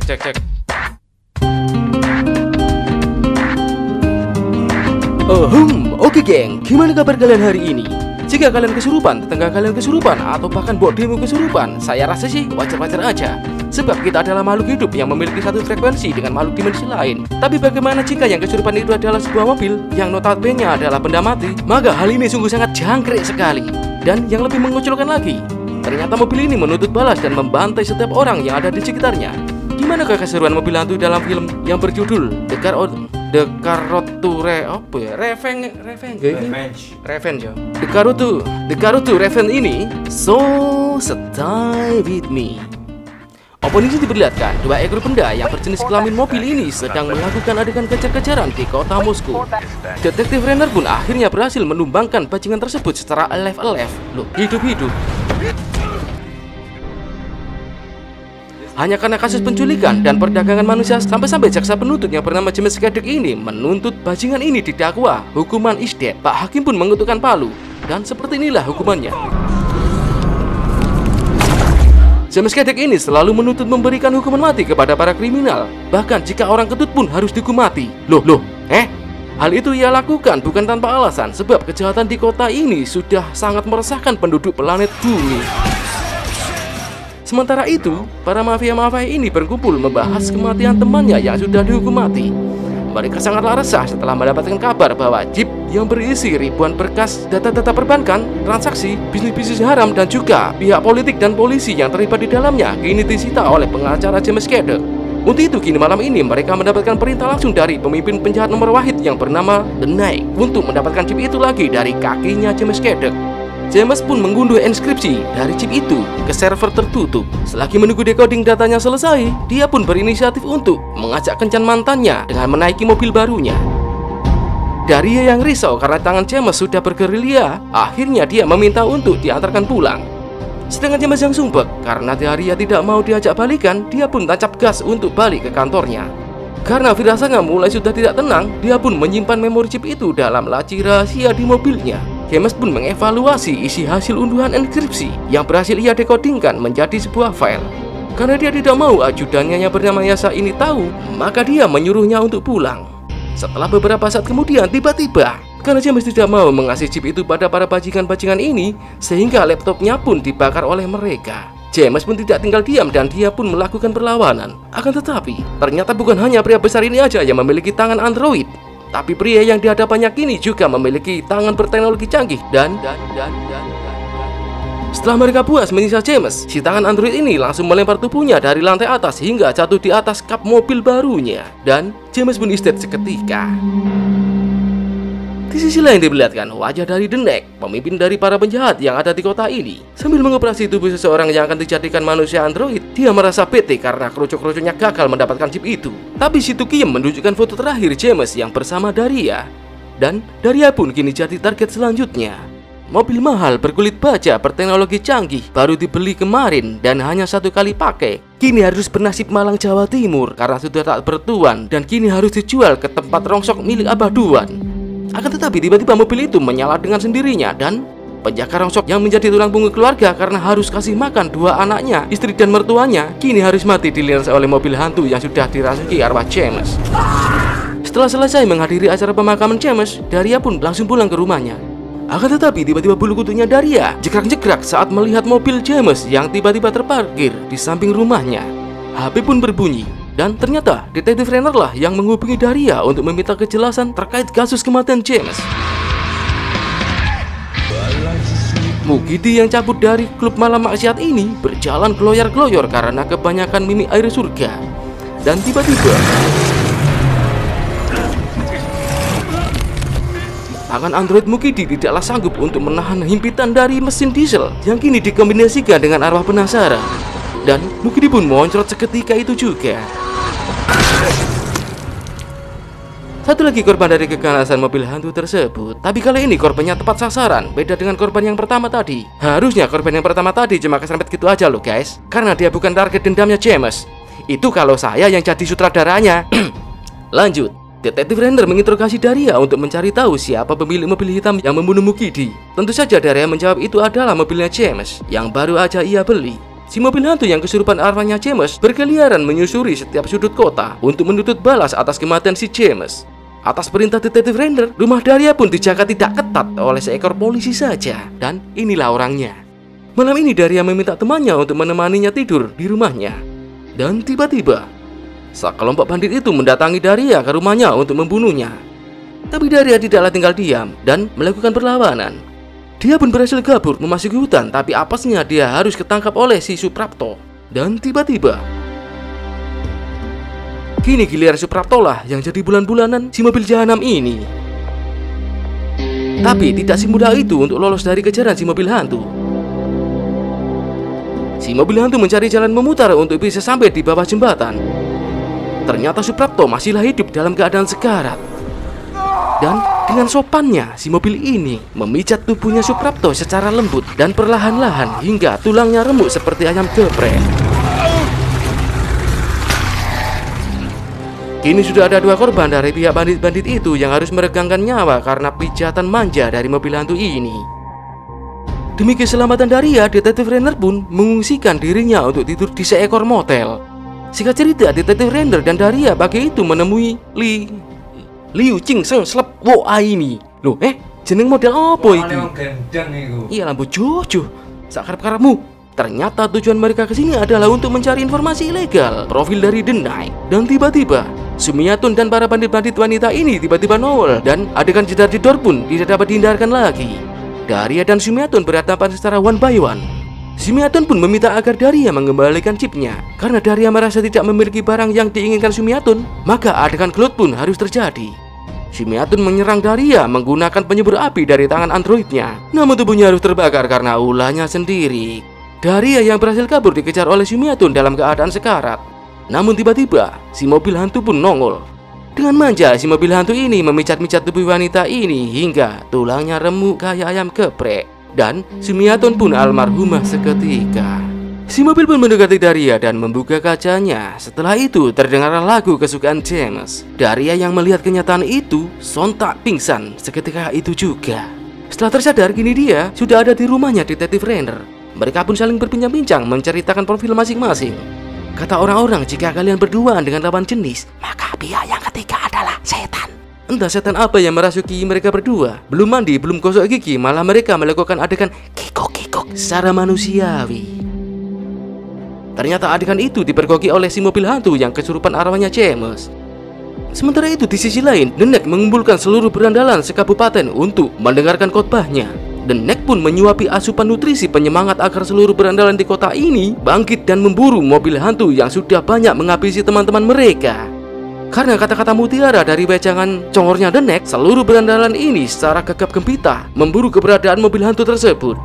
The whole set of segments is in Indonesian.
Cek. Oke geng, gimana kabar kalian hari ini? Jika kalian kesurupan, tetangga kalian kesurupan, atau bahkan bodimu kesurupan, saya rasa sih wajar-wajar aja. Sebab kita adalah makhluk hidup yang memiliki satu frekuensi dengan makhluk dimensi lain. Tapi bagaimana jika yang kesurupan itu adalah sebuah mobil yang notabene adalah benda mati? Maka hal ini sungguh sangat jangkrik sekali. Dan yang lebih menguculkan lagi, ternyata mobil ini menuntut balas dan membantai setiap orang yang ada di sekitarnya. Gimana keseruan mobil hantu dalam film yang berjudul The Karotu Revenge ini? So stay with me. Opening diperlihatkan dua ekor benda yang berjenis kelamin mobil ini sedang melakukan adegan kejar-kejaran di kota Moskow. Detektif Renner pun akhirnya berhasil menumbangkan bajingan tersebut secara alive-alive, loh, hidup-hidup. Hanya karena kasus penculikan dan perdagangan manusia, sampai-sampai jaksa penuntut yang bernama James Cadec ini menuntut bajingan ini didakwa hukuman isdet. Pak Hakim pun mengetukkan palu, dan seperti inilah hukumannya. James Cadec ini selalu menuntut memberikan hukuman mati kepada para kriminal. Bahkan jika orang ketut pun harus dihukum mati. Hal itu ia lakukan bukan tanpa alasan, sebab kejahatan di kota ini sudah sangat meresahkan penduduk planet bumi. Sementara itu, para mafia-mafia ini berkumpul membahas kematian temannya yang sudah dihukum mati. Mereka sangatlah resah setelah mendapatkan kabar bahwa jeep yang berisi ribuan berkas data-data perbankan, transaksi, bisnis-bisnis haram, dan juga pihak politik dan polisi yang terlibat di dalamnya kini disita oleh pengacara James Cadec. Untuk itu, kini malam ini mereka mendapatkan perintah langsung dari pemimpin penjahat nomor wahid yang bernama The Knight untuk mendapatkan jeep itu lagi dari kakinya James Cadec. James pun mengunduh inskripsi dari chip itu ke server tertutup. Selagi menunggu decoding datanya selesai, dia pun berinisiatif untuk mengajak kencan mantannya dengan menaiki mobil barunya. Daria yang risau karena tangan James sudah bergerilya, akhirnya dia meminta untuk diantarkan pulang. Sedangkan James yang sumpek karena Daria tidak mau diajak balikan, dia pun tancap gas untuk balik ke kantornya. Karena firasatnya mulai sudah tidak tenang, dia pun menyimpan memori chip itu dalam laci rahasia di mobilnya. James pun mengevaluasi isi hasil unduhan inskripsi yang berhasil ia dekodingkan menjadi sebuah file. Karena dia tidak mau ajudannya yang bernama Yasa ini tahu, maka dia menyuruhnya untuk pulang. Setelah beberapa saat kemudian, tiba-tiba, karena James tidak mau mengasih chip itu pada para bajingan-bajingan ini, sehingga laptopnya pun dibakar oleh mereka. James pun tidak tinggal diam dan dia pun melakukan perlawanan. Akan tetapi, ternyata bukan hanya pria besar ini aja yang memiliki tangan android. Tapi pria yang di hadapannya kini juga memiliki tangan berteknologi canggih dan setelah mereka puas menyiksa James, si tangan android ini langsung melempar tubuhnya dari lantai atas hingga jatuh di atas kap mobil barunya. Dan James pun istet seketika. Di sisi lain diperlihatkan wajah dari The Knight, pemimpin dari para penjahat yang ada di kota ini. Sambil mengoperasi tubuh seseorang yang akan dijadikan manusia android, dia merasa bete karena kerucuk-kerucuknya gagal mendapatkan chip itu. Tapi si Tukiem menunjukkan foto terakhir James yang bersama Daria. Dan Daria pun kini jadi target selanjutnya. Mobil mahal berkulit baja berteknologi canggih baru dibeli kemarin dan hanya satu kali pakai. Kini harus bernasib malang Jawa Timur karena sudah tak bertuan dan kini harus dijual ke tempat rongsok milik Abah Duan. Akan tetapi tiba-tiba mobil itu menyala dengan sendirinya dan penjaga rongsok yang menjadi tulang punggung keluarga karena harus kasih makan dua anaknya, istri dan mertuanya, kini harus mati dilindas oleh mobil hantu yang sudah dirasuki arwah James. Setelah selesai menghadiri acara pemakaman James, Daria pun langsung pulang ke rumahnya. Akan tetapi tiba-tiba bulu kuduknya Daria jegrak-jegrak saat melihat mobil James yang tiba-tiba terparkir di samping rumahnya. HP pun berbunyi. Dan ternyata detektif Renner lah yang menghubungi Daria untuk meminta kejelasan terkait kasus kematian James. Mukidi yang cabut dari klub malam maksiat ini berjalan gloyor-gloyor karena kebanyakan mimi air surga. Dan tiba-tiba tangan android Mukidi tidaklah sanggup untuk menahan himpitan dari mesin diesel yang kini dikombinasikan dengan arwah penasaran. Dan Mukidi pun muncrat seketika itu juga. Satu lagi korban dari keganasan mobil hantu tersebut. Tapi kali ini korbannya tepat sasaran, beda dengan korban yang pertama tadi. Harusnya korban yang pertama tadi cuma keserempet gitu aja loh guys, karena dia bukan target dendamnya James. Itu kalau saya yang jadi sutradaranya. Lanjut, detektif Renner menginterogasi Daria untuk mencari tahu siapa pemilik mobil hitam yang membunuh Mukidi. Tentu saja Daria menjawab itu adalah mobilnya James yang baru aja ia beli. Si mobil hantu yang kesurupan arwahnya James berkeliaran menyusuri setiap sudut kota untuk menuntut balas atas kematian si James. Atas perintah detektif Renner, rumah Daria pun dijaga tidak ketat oleh seekor polisi saja. Dan inilah orangnya. Malam ini Daria meminta temannya untuk menemaninya tidur di rumahnya. Dan tiba-tiba, sekelompok bandit itu mendatangi Daria ke rumahnya untuk membunuhnya. Tapi Daria tidaklah tinggal diam dan melakukan perlawanan. Dia pun berhasil kabur memasuki hutan, tapi apesnya dia harus ketangkap oleh si Suprapto. Dan tiba-tiba, kini giliran Suprapto lah yang jadi bulan-bulanan si mobil jahanam ini. Tapi tidak semudah itu untuk lolos dari kejaran si mobil hantu. Si mobil hantu mencari jalan memutar untuk bisa sampai di bawah jembatan. Ternyata Suprapto masihlah hidup dalam keadaan sekarat. Dan dengan sopannya, si mobil ini memijat tubuhnya Suprapto secara lembut dan perlahan-lahan hingga tulangnya remuk seperti ayam geprek. Kini sudah ada 2 korban dari pihak bandit-bandit itu yang harus meregangkan nyawa karena pijatan manja dari mobil hantu ini. Demi keselamatan Daria, detektif Renner pun mengungsikan dirinya untuk tidur di seekor motel. Singkat cerita, detektif Renner dan Daria pagi itu menemui Liu Ching Seng Slep Wo ini. Loh, jeneng model apa iki? Iya, lampu jojo. Sakarep-karepmu. Ternyata tujuan mereka kesini adalah untuk mencari informasi ilegal, profil dari The Knight. Dan tiba-tiba, Sumiatun dan para bandit-bandit wanita ini tiba-tiba nongol dan adegan jedar-jedor pun tidak dapat dihindarkan lagi. Daria dan Sumiatun berhadapan secara one by one. Sumiatun pun meminta agar Daria mengembalikan chipnya. Karena Daria merasa tidak memiliki barang yang diinginkan Sumiatun, maka adegan gelut pun harus terjadi. Sumiatun menyerang Daria menggunakan penyembur api dari tangan androidnya. Namun tubuhnya harus terbakar karena ulahnya sendiri. Daria yang berhasil kabur dikejar oleh Sumiatun dalam keadaan sekarat. Namun tiba-tiba, si mobil hantu pun nongol. Dengan manja, si mobil hantu ini memijat-mijat tubuh wanita ini hingga tulangnya remuk kayak ayam geprek. Dan Sumiatun pun almarhumah seketika. Si mobil pun mendekati Daria dan membuka kacanya. Setelah itu terdengar lagu kesukaan James. Daria yang melihat kenyataan itu sontak pingsan seketika itu juga. Setelah tersadar, kini dia sudah ada di rumahnya detektif Renner. Mereka pun saling berbincang-bincang menceritakan profil masing-masing. Kata orang-orang, jika kalian berduaan dengan lawan jenis, maka pihak yang ketiga adalah setan. Entah setan apa yang merasuki mereka berdua. Belum mandi, belum gosok gigi, malah mereka melakukan adegan kikuk-kikuk secara manusiawi. Ternyata adegan itu dipergoki oleh si mobil hantu yang kesurupan arwahnya James. Sementara itu di sisi lain, The Knight mengumpulkan seluruh berandalan sekabupaten untuk mendengarkan khotbahnya. The Knight pun menyuapi asupan nutrisi penyemangat agar seluruh berandalan di kota ini bangkit dan memburu mobil hantu yang sudah banyak menghabisi teman-teman mereka. Karena kata-kata mutiara dari wejangan congornya The Knight, seluruh berandalan ini secara gegap gempita memburu keberadaan mobil hantu tersebut.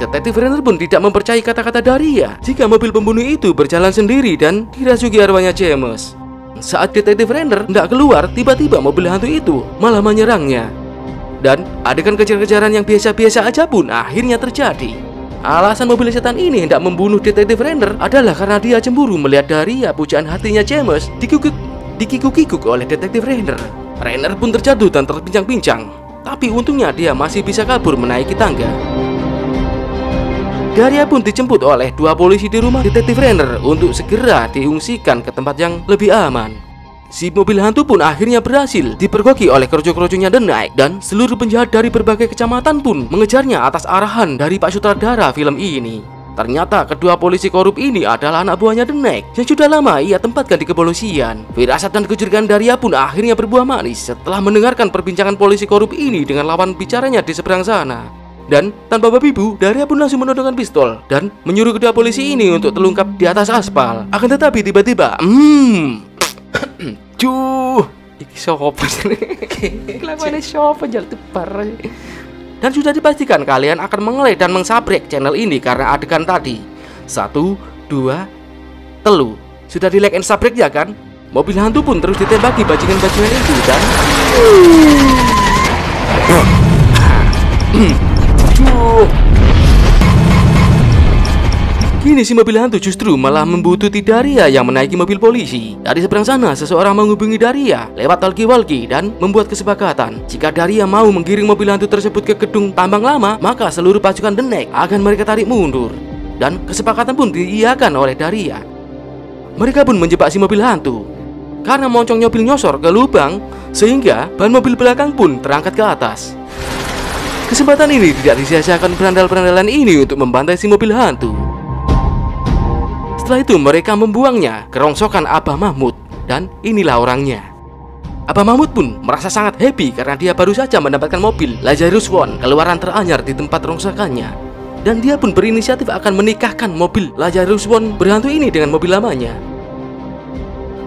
Detektif Renner pun tidak mempercayai kata-kata Daria jika mobil pembunuh itu berjalan sendiri dan dirasuki arwahnya James. Saat detektif Renner tidak keluar, tiba-tiba mobil hantu itu malah menyerangnya. Dan adegan kejar-kejaran yang biasa-biasa aja pun akhirnya terjadi. Alasan mobil setan ini hendak membunuh detektif Renner adalah karena dia cemburu melihat Daria, pujaan hatinya James, dikikuk-kikuk oleh detektif Renner. Renner pun terjatuh dan terpincang-pincang. Tapi untungnya dia masih bisa kabur menaiki tangga. Daria pun dijemput oleh 2 polisi di rumah detektif Renner untuk segera diungsikan ke tempat yang lebih aman. Si mobil hantu pun akhirnya berhasil dipergoki oleh kroco-kroconya The Knight, dan seluruh penjahat dari berbagai kecamatan pun mengejarnya atas arahan dari Pak Sutradara film ini. Ternyata kedua polisi korup ini adalah anak buahnya The Knight yang sudah lama ia tempatkan di kepolisian. Firasat dan kecurigaan Daria pun akhirnya berbuah manis setelah mendengarkan perbincangan polisi korup ini dengan lawan bicaranya di seberang sana. Dan tanpa babi bu, Daria pun langsung menodongkan pistol dan menyuruh kedua polisi ini untuk terlungkap di atas aspal. Akan tetapi tiba-tiba, iki sopo kelakuannya sopo jal tebar. Dan sudah dipastikan kalian akan mengelak dan mengsabrek channel ini karena adegan tadi. 1, 2, telu. Sudah di like and sabrek ya kan? Mobil hantu pun terus ditembaki bajingan-bajingan itu dan kini si mobil hantu justru malah membuntuti Daria yang menaiki mobil polisi. Dari seberang sana, seseorang menghubungi Daria lewat talkie-walkie dan membuat kesepakatan. Jika Daria mau menggiring mobil hantu tersebut ke gedung tambang lama, maka seluruh pasukan The Knight akan mereka tarik mundur. dan kesepakatan pun diiyakan oleh Daria. Mereka pun menjebak si mobil hantu. Karena moncongnya mobil nyosor ke lubang, sehingga ban mobil belakang pun terangkat ke atas. Kesempatan ini tidak disia-siakan berandal-berandalan ini untuk membantai si mobil hantu. Setelah itu mereka membuangnya ke rongsokan Abah Mahmud, dan inilah orangnya. Abah Mahmud pun merasa sangat happy karena dia baru saja mendapatkan mobil Lazarus One keluaran teranyar di tempat rongsokannya. Dan dia pun berinisiatif akan menikahkan mobil Lazarus One berhantu ini dengan mobil lamanya.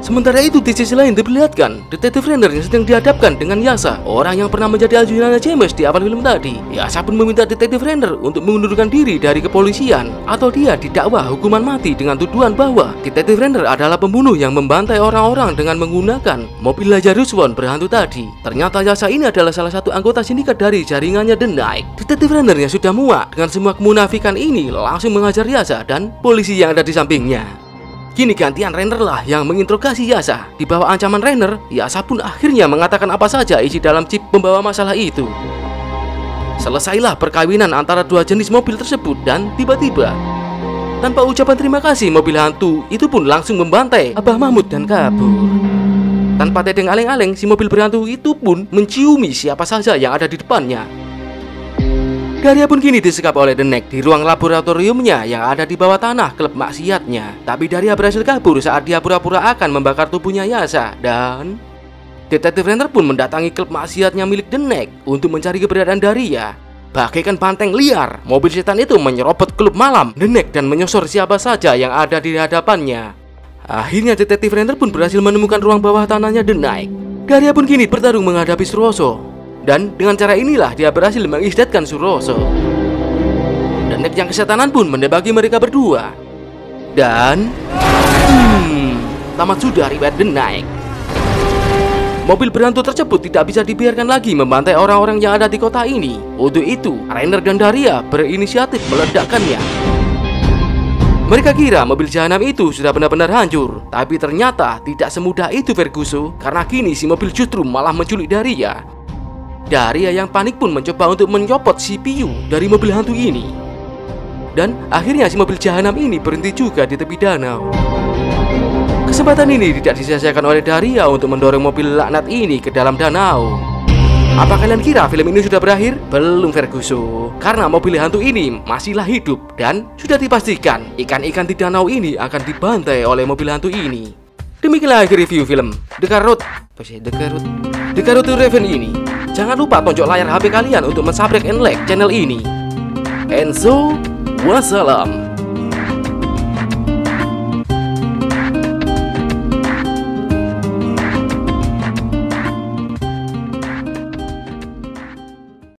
Sementara itu di sisi lain diperlihatkan detektif Renner yang sedang dihadapkan dengan Yasa, orang yang pernah menjadi ajudannya James di awal film tadi. Yasa pun meminta detektif Renner untuk mengundurkan diri dari kepolisian atau dia didakwa hukuman mati dengan tuduhan bahwa detektif Renner adalah pembunuh yang membantai orang-orang dengan menggunakan mobil Lazarus One berhantu tadi. Ternyata Yasa ini adalah salah satu anggota sindikat dari jaringannya The Night. Detektif Renner yang sudah muak dengan semua kemunafikan ini langsung mengajar Yasa dan polisi yang ada di sampingnya. Kini gantian Renner lah yang menginterogasi Yasa. Di bawah ancaman Renner, Yasa pun akhirnya mengatakan apa saja isi dalam chip pembawa masalah itu. Selesailah perkawinan antara dua jenis mobil tersebut dan tiba-tiba, tanpa ucapan terima kasih, mobil hantu itu pun langsung membantai Abah Mahmud dan kabur. Tanpa tedeng aleng-aleng, si mobil berhantu itu pun menciumi siapa saja yang ada di depannya. Daria pun kini disekap oleh The Neck di ruang laboratoriumnya yang ada di bawah tanah klub maksiatnya. Tapi Daria berhasil kabur saat dia pura-pura akan membakar tubuhnya Yasa. Dan detektif Renner pun mendatangi klub maksiatnya milik The Neck untuk mencari keberadaan Daria. Bagaikan banteng liar, mobil setan itu menyerobot klub malam The Neck dan menyosor siapa saja yang ada di hadapannya. Akhirnya detektif Renner pun berhasil menemukan ruang bawah tanahnya The Neck. Daria pun kini bertarung menghadapi Suroso. Dan dengan cara inilah dia berhasil mengisdatkan Suroso. Dan Neck yang kesetanan pun mendebaki mereka berdua. Dan tamat sudah riwayat The Night. Mobil berhantu tersebut tidak bisa dibiarkan lagi membantai orang-orang yang ada di kota ini. Untuk itu, Renner dan Daria berinisiatif meledakkannya. Mereka kira mobil jahanam itu sudah benar-benar hancur. Tapi ternyata tidak semudah itu Ferguson. Karena kini si mobil justru malah menculik Daria. Daria yang panik pun mencoba untuk mencopot CPU dari mobil hantu ini. Dan akhirnya si mobil jahanam ini berhenti juga di tepi danau. Kesempatan ini tidak disia-siakan oleh Daria untuk mendorong mobil laknat ini ke dalam danau. Apa kalian kira film ini sudah berakhir? Belum Ferguson. Karena mobil hantu ini masihlah hidup. Dan sudah dipastikan ikan-ikan di danau ini akan dibantai oleh mobil hantu ini. Demikianlah akhir review film The Road to Raven ini. Jangan lupa tonjok layar HP kalian untuk mensubscribe and like channel ini. Enzo, wassalam.